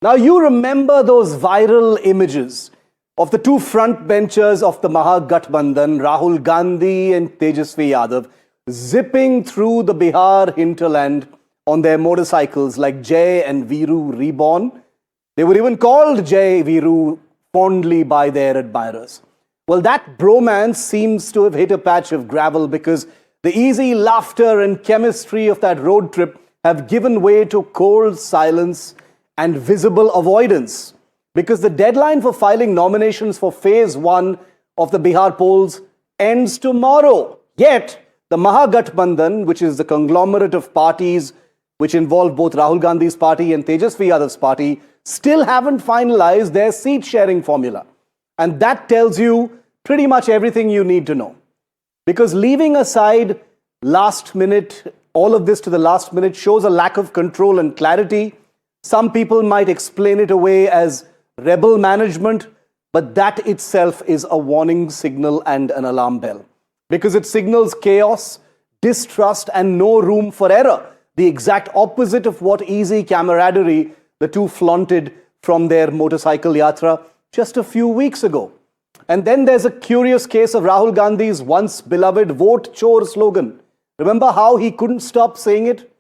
Now you remember those viral images of the two front benchers of the Mahagathbandhan, Rahul Gandhi and Tejashwi Yadav, zipping through the Bihar hinterland on their motorcycles like Jai and Viru reborn. They were even called Jai Viru fondly by their admirers. Well, that bromance seems to have hit a patch of gravel because the easy laughter and chemistry of that road trip have given way to cold silence and visible avoidance, because the deadline for filing nominations for phase 1 of the Bihar polls ends tomorrow. Yet, the Mahagathbandhan, which is the conglomerate of parties which involve both Rahul Gandhi's party and Tejashwi Yadav's party, still haven't finalized their seat-sharing formula. And that tells you pretty much everything you need to know. Because leaving aside last minute, all of this to the last minute shows a lack of control and clarity. Some people might explain it away as rebel management, but that itself is a warning signal and an alarm bell. Because it signals chaos, distrust, and no room for error. The exact opposite of what easy camaraderie the two flaunted from their motorcycle yatra just a few weeks ago. And then there's a curious case of Rahul Gandhi's once beloved vote chore slogan. Remember how he couldn't stop saying it?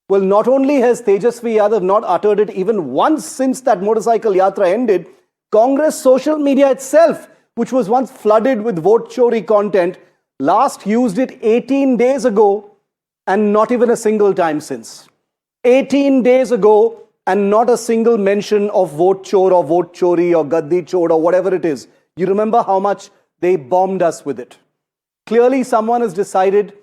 Well, not only has Tejashwi Yadav not uttered it even once since that motorcycle yatra ended, Congress social media itself, which was once flooded with vote chori content, last used it 18 days ago and not even a single time since. 18 days ago and not a single mention of vote chore or vote chori or gaddi chore or whatever it is. You remember how much they bombed us with it. Clearly someone has decided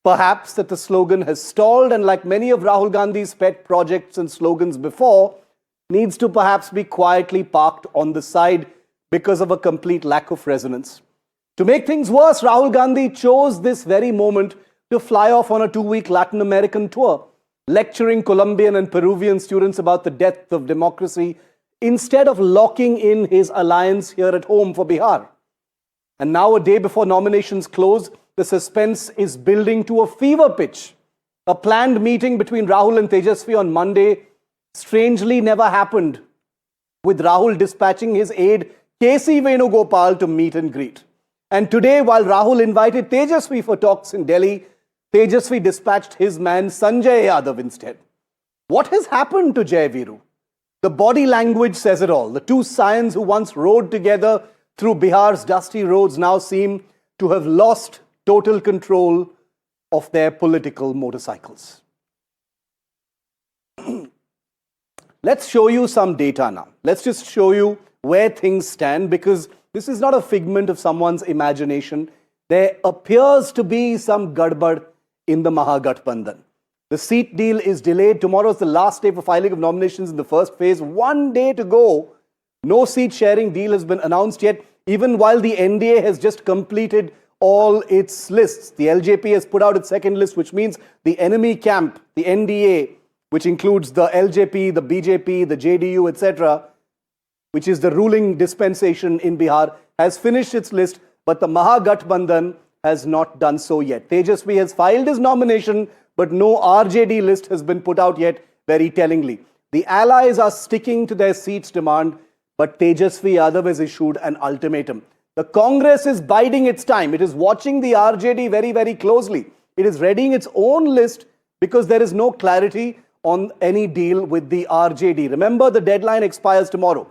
perhaps that the slogan has stalled, and like many of Rahul Gandhi's pet projects and slogans before, needs to perhaps be quietly parked on the side because of a complete lack of resonance. To make things worse, Rahul Gandhi chose this very moment to fly off on a 2-week Latin American tour, lecturing Colombian and Peruvian students about the death of democracy instead of locking in his alliance here at home for Bihar. And now, a day before nominations close, the suspense is building to a fever pitch. A planned meeting between Rahul and Tejashwi on Monday strangely never happened, with Rahul dispatching his aide K.C. Venugopal to meet and greet. And today, while Rahul invited Tejashwi for talks in Delhi, Tejashwi dispatched his man Sanjay Yadav instead. What has happened to Jai Viru? The body language says it all. The two scions who once rode together through Bihar's dusty roads now seem to have lost total control of their political motorcycles. Let's show you some data now. Let's just show you where things stand, because this is not a figment of someone's imagination. There appears to be some gadbad in the Mahagathbandhan. The seat deal is delayed. Tomorrow is the last day for filing of nominations in the first phase. 1 day to go. No seat sharing deal has been announced yet, even while the NDA has just completed all its lists. The LJP has put out its second list, which means the enemy camp, the NDA, which includes the LJP, the BJP, the JDU, etc., which is the ruling dispensation in Bihar, has finished its list, but the Mahagathbandhan has not done so yet. Tejashwi has filed his nomination, but no RJD list has been put out yet, very tellingly. The allies are sticking to their seats demand, but Tejashwi Yadav has issued an ultimatum. The Congress is biding its time. It is watching the RJD very, very closely. It is readying its own list because there is no clarity on any deal with the RJD. Remember, the deadline expires tomorrow.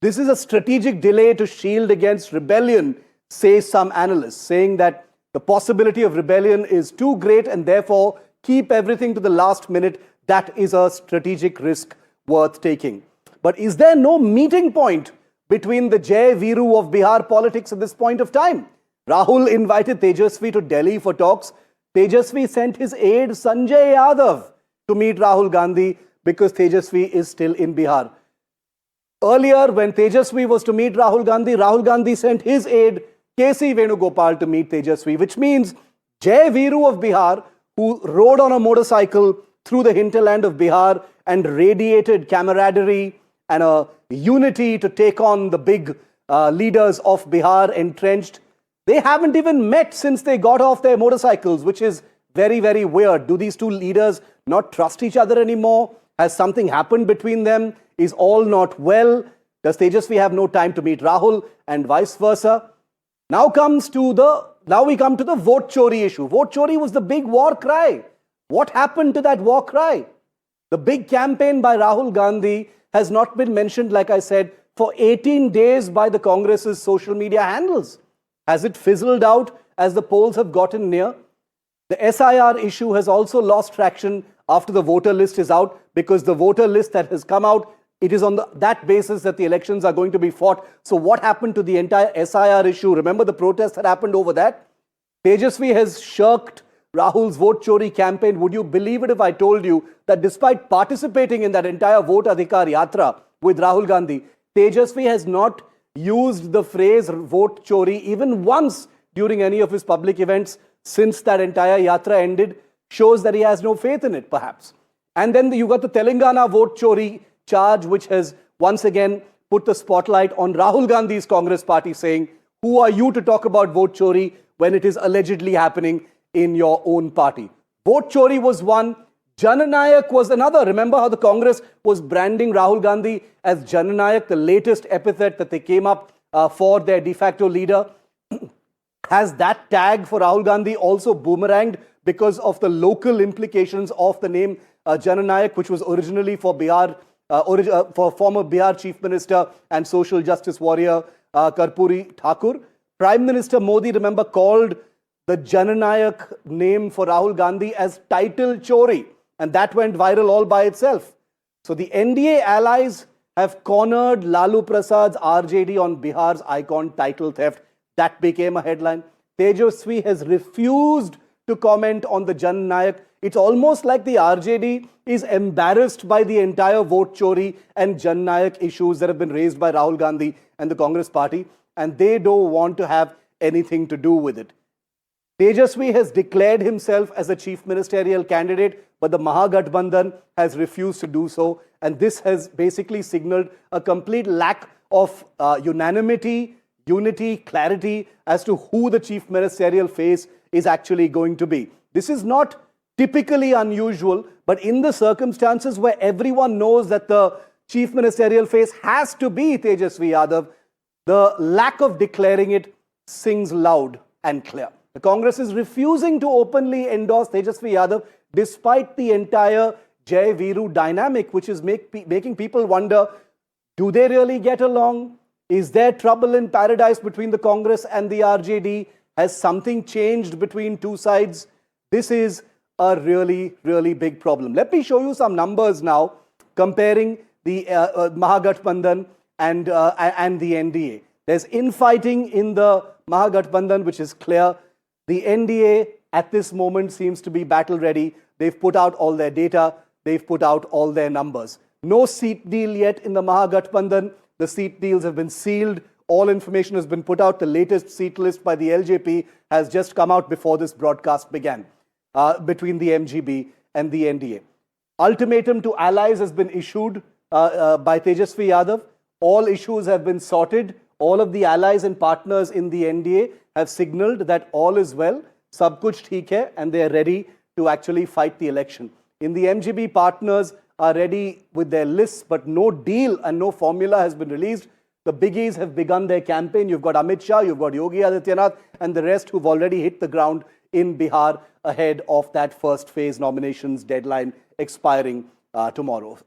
This is a strategic delay to shield against rebellion, say some analysts, saying that the possibility of rebellion is too great and therefore keep everything to the last minute. That is a strategic risk worth taking. But is there no meeting point between the Jai Viru of Bihar politics at this point of time? Rahul invited Tejashwi to Delhi for talks. Tejashwi sent his aide Sanjay Yadav to meet Rahul Gandhi because Tejashwi is still in Bihar. Earlier, when Tejashwi was to meet Rahul Gandhi sent his aide K.C. Venugopal to meet Tejashwi, which means Jai Viru of Bihar, who rode on a motorcycle through the hinterland of Bihar and radiated camaraderie and a unity to take on the big leaders of Bihar entrenched, they haven't even met since they got off their motorcycles, which is very, very weird. Do these two leaders not trust each other anymore? Has something happened between them? is all not well? Does Tejashwi have no time to meet Rahul and vice versa? Now we come to the vote chori issue. Vote chori was the big war cry. What happened to that war cry? The big campaign by Rahul Gandhi has not been mentioned, like I said, for 18 days by the Congress's social media handles. Has it fizzled out as the polls have gotten near? The SIR issue has also lost traction after the voter list is out, because the voter list that has come out, it is on that basis that the elections are going to be fought. So what happened to the entire SIR issue? Remember the protest that happened over that? Tejashwi has shirked Rahul's vote chori campaign. Would you believe it if I told you that despite participating in that entire vote adhikar yatra with Rahul Gandhi, Tejashwi has not used the phrase vote chori even once during any of his public events since that entire yatra ended? Shows that he has no faith in it, perhaps. And then you got the Telangana vote chori charge, which has once again put the spotlight on Rahul Gandhi's Congress party, saying, who are you to talk about vote chori when it is allegedly happening in your own party? Vote chori was one. Jananayak was another. Remember how the Congress was branding Rahul Gandhi as Jananayak, the latest epithet that they came up for their de facto leader? Has that tag for Rahul Gandhi also boomeranged because of the local implications of the name Jananayak, which was originally for Bihar, for former Bihar Chief Minister and social justice warrior Karpuri Thakur? Prime Minister Modi, remember, called the Jananayak name for Rahul Gandhi as title chori, and that went viral all by itself. So the NDA allies have cornered Lalu Prasad's RJD on Bihar's icon title theft. That became a headline. Tejashwi has refused to comment on the Jananayak. It's almost like the RJD is embarrassed by the entire vote chori and Jananayak issues that have been raised by Rahul Gandhi and the Congress party, and they don't want to have anything to do with it. Tejashwi has declared himself as a chief ministerial candidate, but the Mahagathbandhan has refused to do so, and this has basically signaled a complete lack of unanimity, unity, clarity as to who the chief ministerial face is actually going to be. This is not typically unusual, but in the circumstances where everyone knows that the chief ministerial face has to be Tejashwi Yadav, the lack of declaring it sings loud and clear. The Congress is refusing to openly endorse Tejashwi Yadav despite the entire Jai Viru dynamic, which is making people wonder, do they really get along? Is there trouble in paradise between the Congress and the RJD? Has something changed between two sides? This is a really, really big problem. Let me show you some numbers now comparing the Mahagathbandhan and the NDA. There's infighting in the Mahagathbandhan, which is clear. The NDA at this moment seems to be battle ready. They've put out all their data. They've put out all their numbers. No seat deal yet in the Mahagathbandhan. The seat deals have been sealed. All information has been put out. The latest seat list by the LJP has just come out before this broadcast began, between the MGB and the NDA. Ultimatum to allies has been issued by Tejashwi Yadav. All issues have been sorted. All of the allies and partners in the NDA have signaled that all is well, sab kuch theek hai, and they are ready to actually fight the election. In the MGB, partners are ready with their lists, but no deal and no formula has been released. The biggies have begun their campaign. You've got Amit Shah, you've got Yogi Adityanath, and the rest who've already hit the ground in Bihar ahead of that first phase nominations deadline expiring tomorrow.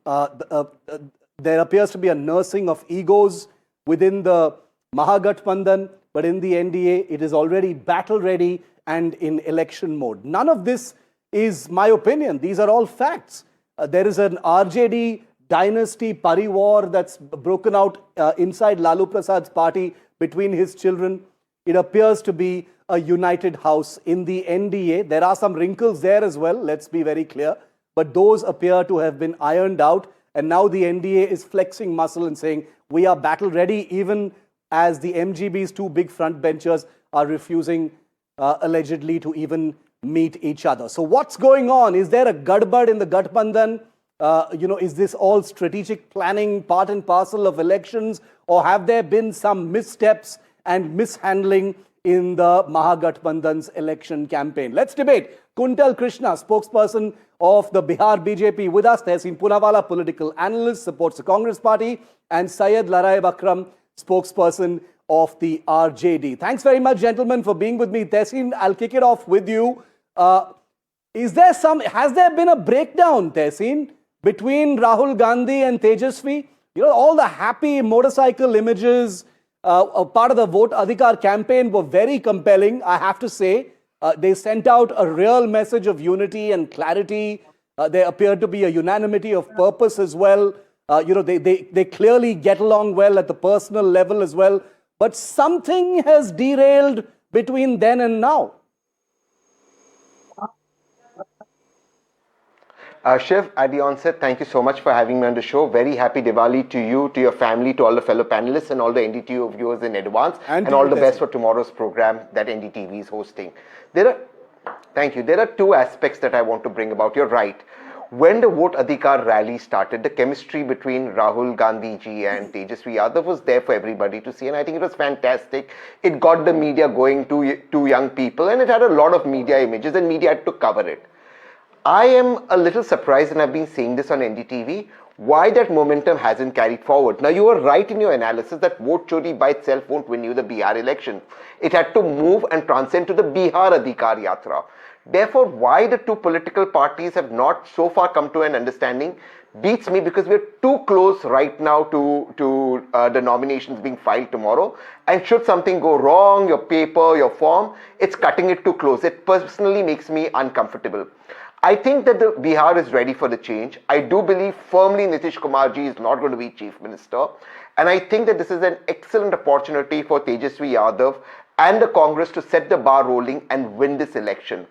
There appears to be a nursing of egos within the Mahagathbandhan, but in the NDA, it is already battle ready and in election mode. None of this is my opinion. These are all facts. There is an RJD dynasty pariwar that's broken out inside Lalu Prasad's party between his children. It appears to be a united house. In the NDA, there are some wrinkles there as well, let's be very clear, but those appear to have been ironed out, and now the NDA is flexing muscle and saying, we are battle ready, even as the MGB's two big front benchers are refusing allegedly to even meet each other. So what's going on? Is there a gadbad in the Gathbandhan? Is this all strategic planning, part and parcel of elections, or have there been some missteps and mishandling in the Mahagathbandhan's election campaign. Let's debate. Kuntal Krishna, spokesperson of the Bihar BJP, with us. Tehseen, Poonawalla, political analyst, supports the Congress party, and Syed Laraib Akram, spokesperson of the RJD. Thanks very much, gentlemen, for being with me. Tehseen, I'll kick it off with you. Has there been a breakdown, Tehseen, between Rahul Gandhi and Tejashwi? You know, all the happy motorcycle images, a part of the Vote Adhikar campaign were very compelling, I have to say. They sent out a real message of unity and clarity. There appeared to be a unanimity of purpose as well. They clearly get along well at the personal level as well. But something has derailed between then and now. Shiv, at the onset, thank you so much for having me on the show. Very happy Diwali to you, to your family, to all the fellow panelists and all the NDTV viewers in advance. And all the best for tomorrow's program that NDTV is hosting. Thank you. There are two aspects that I want to bring about. You're right. When the Vote Adhikar rally started, the chemistry between Rahul Gandhi ji and Tejashwi Yadav was there for everybody to see, and I think it was fantastic. It got the media going to young people, and it had a lot of media images, and media had to cover it. I am a little surprised, and I've been saying this on NDTV, why that momentum hasn't carried forward. Now, you were right in your analysis that vote chori by itself won't win you the Bihar election. It had to move and transcend to the Bihar Adhikar Yatra. Therefore, why the two political parties have not so far come to an understanding beats me, because we're too close right now to the nominations being filed tomorrow. And should something go wrong, your paper, your form, it's cutting it too close. It personally makes me uncomfortable. I think that the Bihar is ready for the change. I do believe firmly Nitish Kumar ji is not going to be chief minister. And I think that this is an excellent opportunity for Tejashwi Yadav and the Congress to set the bar rolling and win this election.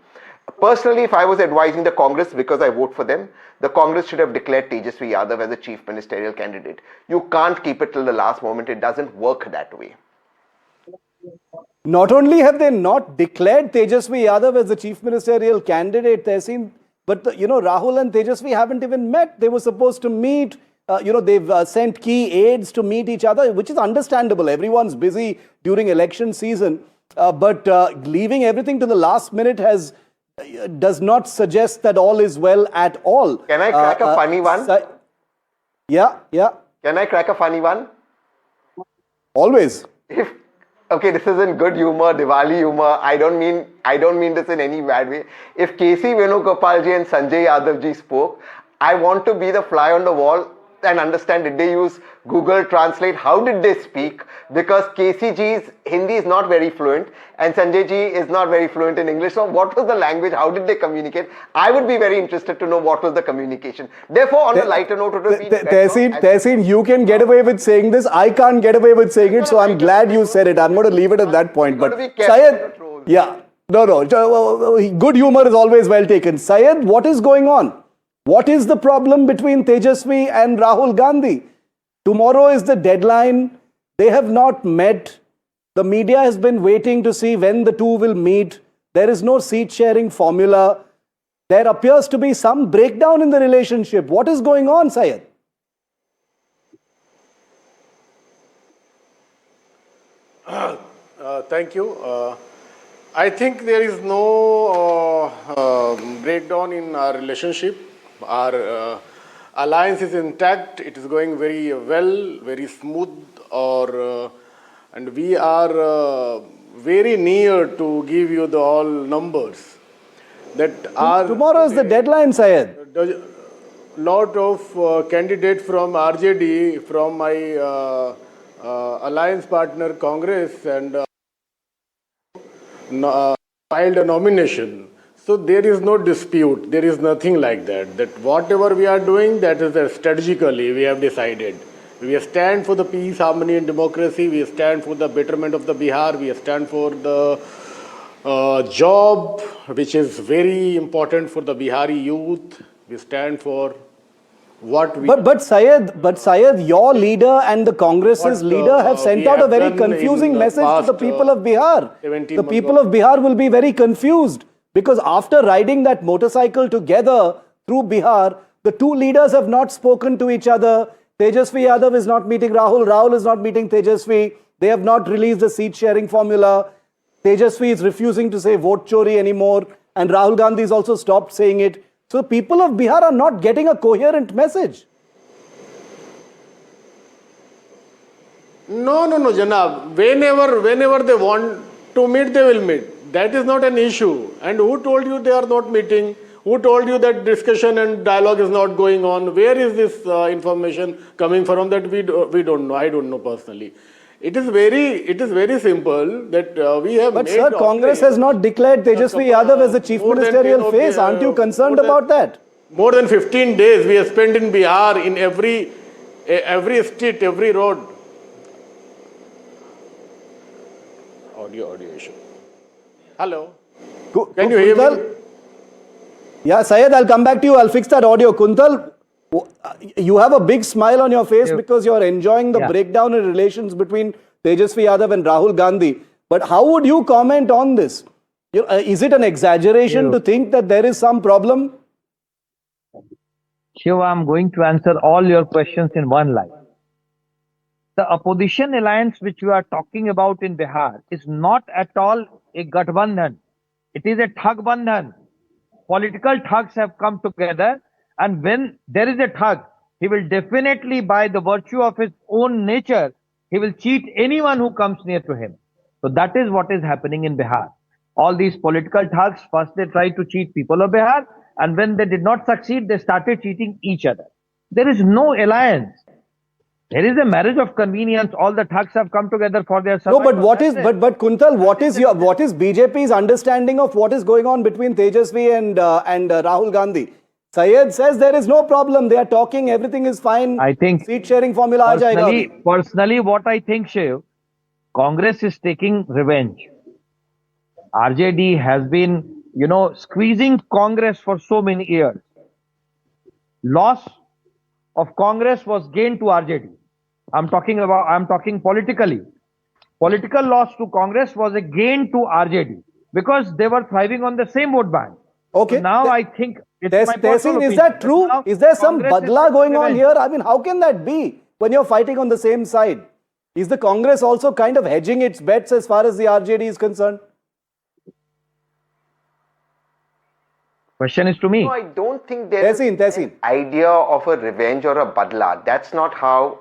Personally, if I was advising the Congress, because I vote for them, the Congress should have declared Tejashwi Yadav as a chief ministerial candidate. You can't keep it till the last moment. It doesn't work that way. Not only have they not declared Tejashwi Yadav as the chief ministerial candidate, Tehseen, but Rahul and Tejashwi haven't even met. They were supposed to meet. They've sent key aides to meet each other, which is understandable. Everyone's busy during election season. But leaving everything to the last minute does not suggest that all is well at all. Can I crack a funny one? Yeah. Can I crack a funny one? Always. Okay, this is in good humor, Diwali humor. I don't mean this in any bad way. If KC Venugopal ji and Sanjay Yadav ji spoke, I want to be the fly on the wall and understand, did they use Google Translate? How did they speak? Because KC ji's Hindi is not very fluent and Sanjay ji is not very fluent in English. So what was the language? How did they communicate? I would be very interested to know what was the communication. Therefore, on a lighter note, it would be Tehseen, you can get away with saying this. I can't get away with saying it. So I'm glad you said it. I'm going to leave it at that point. But Syed, good humor is always well taken. Syed, what is going on? What is the problem between Tejashwi and Rahul Gandhi? Tomorrow is the deadline. They have not met. The media has been waiting to see when the two will meet. There is no seat-sharing formula. There appears to be some breakdown in the relationship. What is going on, Syed? Thank you. I think there is no breakdown in our relationship. Our alliance is intact. It is going very well, very smooth, and we are very near to give you the all numbers. Tomorrow is the deadline, Syed. Lot of candidates from RJD, from my alliance partner Congress, and filed a nomination. So there is no dispute. There is nothing like that. That whatever we are doing, that is strategically we have decided. We stand for the peace, harmony and democracy. We stand for the betterment of the Bihar. We stand for the job, which is very important for the Bihari youth. We stand for what we... But Syed, your leader and the Congress's leader have sent out a very confusing message to the people of Bihar. The people of Bihar will be very confused. Because after riding that motorcycle together through Bihar, the two leaders have not spoken to each other. Tejashwi Yadav is not meeting Rahul. Rahul is not meeting Tejashwi. They have not released the seat-sharing formula. Tejashwi is refusing to say vote chori anymore, and Rahul Gandhi has also stopped saying it. So people of Bihar are not getting a coherent message. No, Janab. Whenever they want to meet, they will meet. That is not an issue. And who told you they are not meeting? Who told you that discussion and dialogue is not going on? Where is this information coming from? That we don't know. I don't know personally. It is very simple that we have. But sir, Congress has not declared Tejashwi Yadav as the chief ministerial face. Aren't you concerned about that? More than 15 days we have spent in Bihar, in every street, every road. Audio issue. Hello. Can you hear me? Yeah, Syed, I'll come back to you. I'll fix that audio. Kuntal, you have a big smile on your face because you're enjoying the breakdown in relations between Tejashwi Yadav and Rahul Gandhi. But how would you comment on this? Is it an exaggeration to think that there is some problem? Shiv, I'm going to answer all your questions in one line. The opposition alliance which you are talking about in Bihar is not at all a Gathbandhan. It is a Thagbandhan. Political thugs have come together, and when there is a thug, he will definitely, by the virtue of his own nature, he will cheat anyone who comes near to him. So that is what is happening in Bihar. All these political thugs, first they tried to cheat people of Bihar, and when they did not succeed, they started cheating each other. There is no alliance. There is a marriage of convenience. All the thugs have come together for their survival. No, but but Kuntal, what is BJP's understanding of what is going on between Tejashwi and Rahul Gandhi? Syed says there is no problem. They are talking. Everything is fine. I think seat sharing formula. Personally, what I think, Shiv, Congress is taking revenge. RJD has been, squeezing Congress for so many years. Loss of Congress was gained to RJD. I'm talking politically. Political loss to Congress was a gain to RJD because they were thriving on the same vote bank. Okay. So now I think it's my personal Tehseen, is that true? Is there some Congress badla going on here? I mean, how can that be when you're fighting on the same side? Is the Congress also kind of hedging its bets as far as the RJD is concerned? Question is to me. No, I don't think there is an idea of a revenge or a badla. That's not how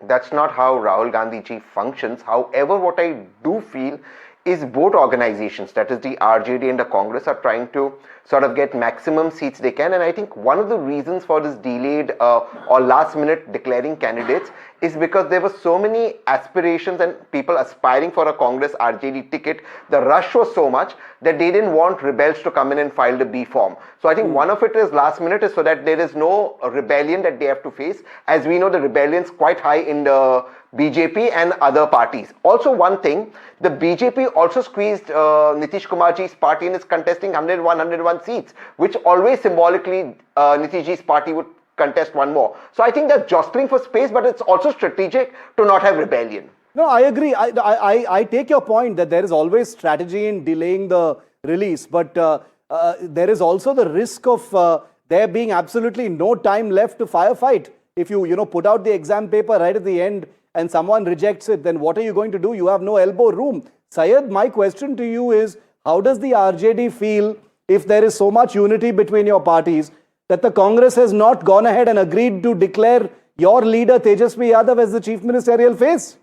Rahul Gandhi ji functions. However, what I do feel is both organizations, that is the RJD and the Congress, are trying to sort of get maximum seats they can. And I think one of the reasons for this delayed or last minute declaring candidates is because there were so many aspirations and people aspiring for a Congress RJD ticket. The rush was so much that they didn't want rebels to come in and file the B form. So I think one of it is last minute is so that there is no rebellion that they have to face. As we know, the rebellion is quite high in the BJP and other parties. Also one thing, the BJP also squeezed Nitish Kumarji's party and is contesting 101 seats, which always symbolically Nitishji's party would contest one more. So I think they're jostling for space, but it's also strategic to not have rebellion. No, I agree. I take your point that there is always strategy in delaying the release, but there is also the risk of there being absolutely no time left to firefight. If you put out the exam paper right at the end and someone rejects it, then what are you going to do? You have no elbow room. Syed, my question to you is, how does the RJD feel if there is so much unity between your parties that the Congress has not gone ahead and agreed to declare your leader Tejashwi Yadav as the chief ministerial face?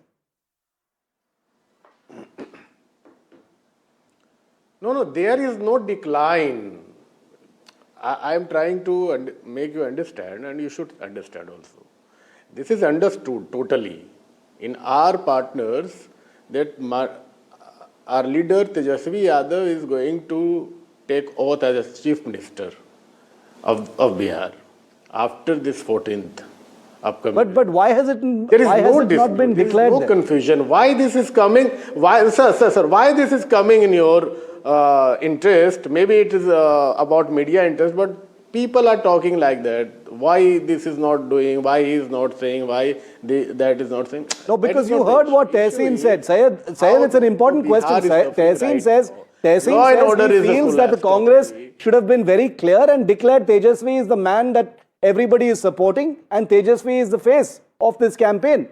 No, there is no decline. I am trying to make you understand, and you should understand also. This is understood totally in our partners that our leader Tejashwi Yadav is going to take oath as chief minister of Bihar after this 14th upcoming. But why has it? There is not been declared? There is no confusion. Why this is coming? Why, sir? Why this is coming in your interest? Maybe it is about media interest, but people are talking like that. Why this is not doing? Why he is not saying? Why that is not saying? No, because you heard what Tehseen said. Syed, it's an important question. Tehseen says he feels that the Congress should have been very clear and declared Tejashwi is the man that everybody is supporting and Tejashwi is the face of this campaign.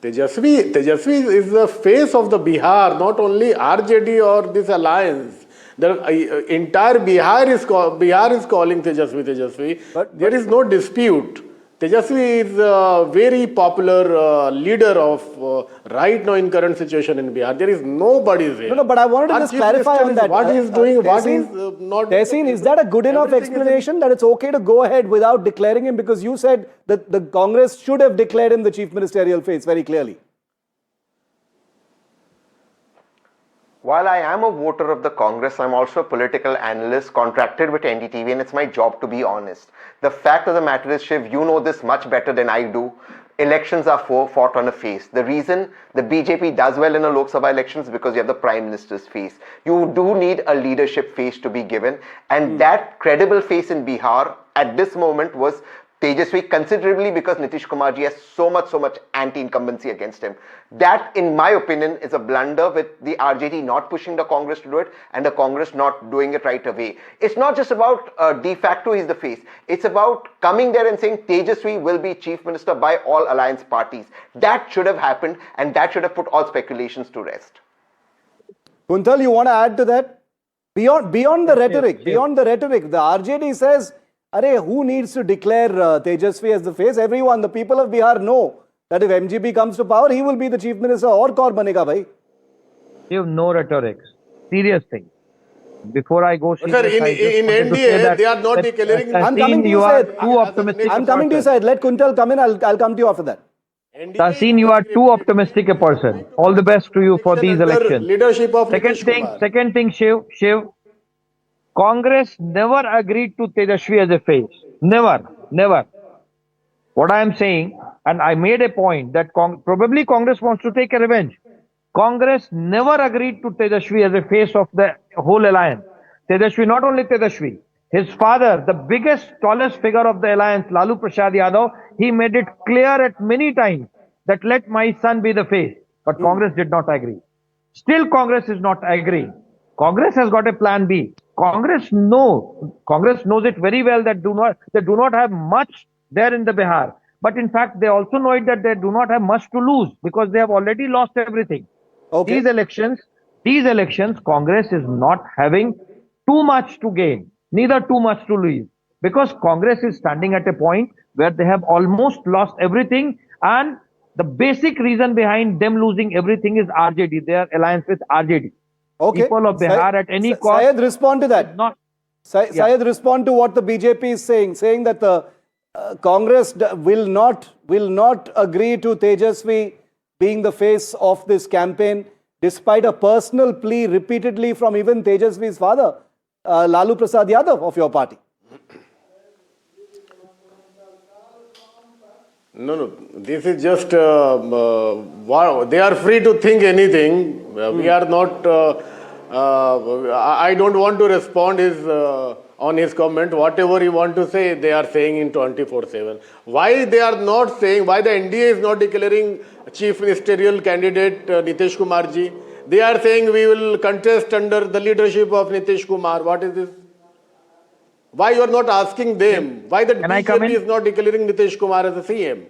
Tejashwi is the face of the Bihar, not only RJD or this alliance. The entire Bihar is calling Tejashwi. But there is no dispute. Tejashwi is a very popular leader of right now in current situation in Bihar. There is nobody there. No, but I wanted to just clarify on that. What he is doing, what he is not. Tehseen, is that a good enough explanation that it's okay to go ahead without declaring him? Because you said that the Congress should have declared him the chief ministerial face very clearly. While I am a voter of the Congress, I'm also a political analyst contracted with NDTV, and it's my job to be honest. The fact of the matter is, Shiv, you know this much better than I do. Elections are fought on a face. The reason the BJP does well in a Lok Sabha elections is because you have the Prime Minister's face. You do need a leadership face to be given, and that credible face in Bihar at this moment was Tejashwi, considerably because Nitish Kumar ji has so much anti-incumbency against him. That, in my opinion, is a blunder with the RJD not pushing the Congress to do it and the Congress not doing it right away. It's not just about de facto he's the face. It's about coming there and saying Tejashwi will be chief minister by all alliance parties. That should have happened, and that should have put all speculations to rest. Kuntal, you want to add to that? Beyond the rhetoric, the RJD says, Arey, who needs to declare Tejashwi as the face? Everyone, the people of Bihar know that if MGP comes to power, he will be the chief minister or kaun banega bhai. You have no rhetorics. Serious thing. Before I go, Sir, in NDA, they are not declaring. I'm coming to you, Syed. Too optimistic. I'm coming to you, Syed. Let Kuntal come in. I'll come to you after that. Tehseen, you are too optimistic a person. All the best to you for these elections. Leadership of Second thing, Shiv. Congress never agreed to Tejashwi as a face. Never. What I am saying, and I made a point that probably Congress wants to take a revenge. Congress never agreed to Tejashwi as a face of the whole alliance. Tejashwi, not only Tejashwi, his father, the biggest, tallest figure of the alliance, Lalu Prasad Yadav, he made it clear at many times that let my son be the face. But Congress did not agree. Still Congress is not agreeing. Congress has got a plan B. Congress knows it very well that they do not have much there in the Bihar. But in fact, they also know it that they do not have much to lose because they have already lost everything. Okay. These elections, Congress is not having too much to gain, neither too much to lose. Because Congress is standing at a point where they have almost lost everything, and the basic reason behind them losing everything is RJD, their alliance with RJD. Okay. People of Bihar at any cost. Syed, respond to that. Syed, respond to what the BJP is saying that the Congress will not agree to Tejashwi being the face of this campaign, despite a personal plea repeatedly from even Tejashwi's father, Lalu Prasad Yadav of your party. No. This is just, they are free to think anything. We are not, I don't want to respond on his comment. Whatever you want to say, they are saying in 24/7. Why they are not saying, why the NDA is not declaring chief ministerial candidate Nitish Kumar ji? They are saying we will contest under the leadership of Nitish Kumar. What is this? Why you are not asking them? Why the BJP is not declaring Nitish Kumar as a CM?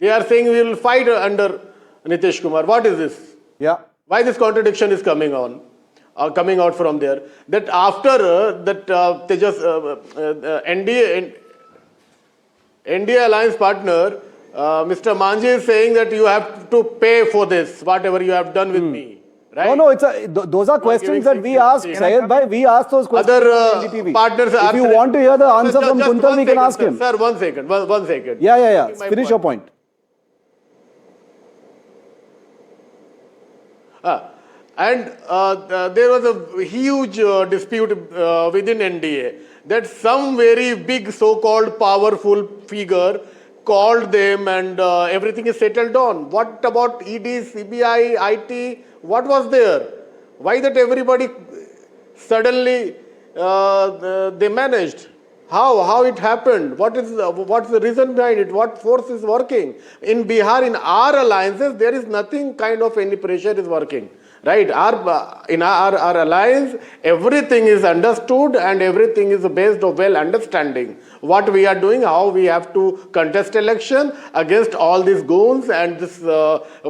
They are saying we will fight under Nitish Kumar. What is this? Yeah. Why this contradiction is coming out from there? That after NDA alliance partner, Mr. Manji is saying that you have to pay for this, whatever you have done with me. Right? No, those are questions that we ask, Syed bhai. We ask those questions. Other partners are. If you want to hear the answer from Kuntal, we can ask him. Sir, one second. Yeah. Finish your point. And there was a huge dispute within NDA that some very big so-called powerful figure called them and everything is settled on. What about ED, CBI, IT? What was there? Why that everybody suddenly they managed? How it happened? What's the reason behind it? What force is working? In Bihar, in our alliances, there is nothing kind of any pressure is working. right? In our alliance, everything is understood and everything is based on well understanding what we are doing, how we have to contest election against all these goons and this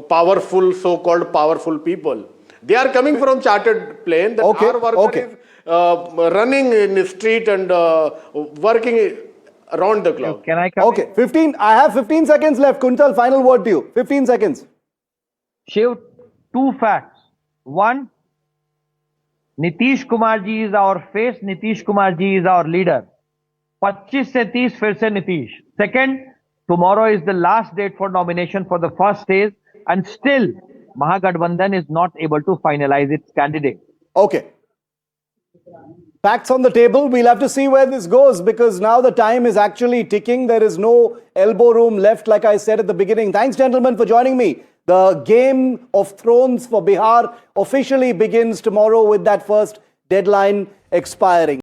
powerful, so-called powerful people. They are coming from chartered plane. That our worker is running in the street and working around the clock. Can I come? Okay, 15. I have 15 seconds left. Kuntal, final word to you. 15 seconds. Shiv, two facts. One, Nitish Kumar ji is our face, Nitish Kumar ji is our leader. 25 से 30 फिर से Nitish. Second, tomorrow is the last date for nomination for the first stage and still Mahagathbandhan is not able to finalize its candidate. Okay. Facts on the table. We'll have to see where this goes because now the time is actually ticking. There is no elbow room left, like I said at the beginning. Thanks, gentlemen, for joining me. The Game of Thrones for Bihar officially begins tomorrow with that first deadline expiring.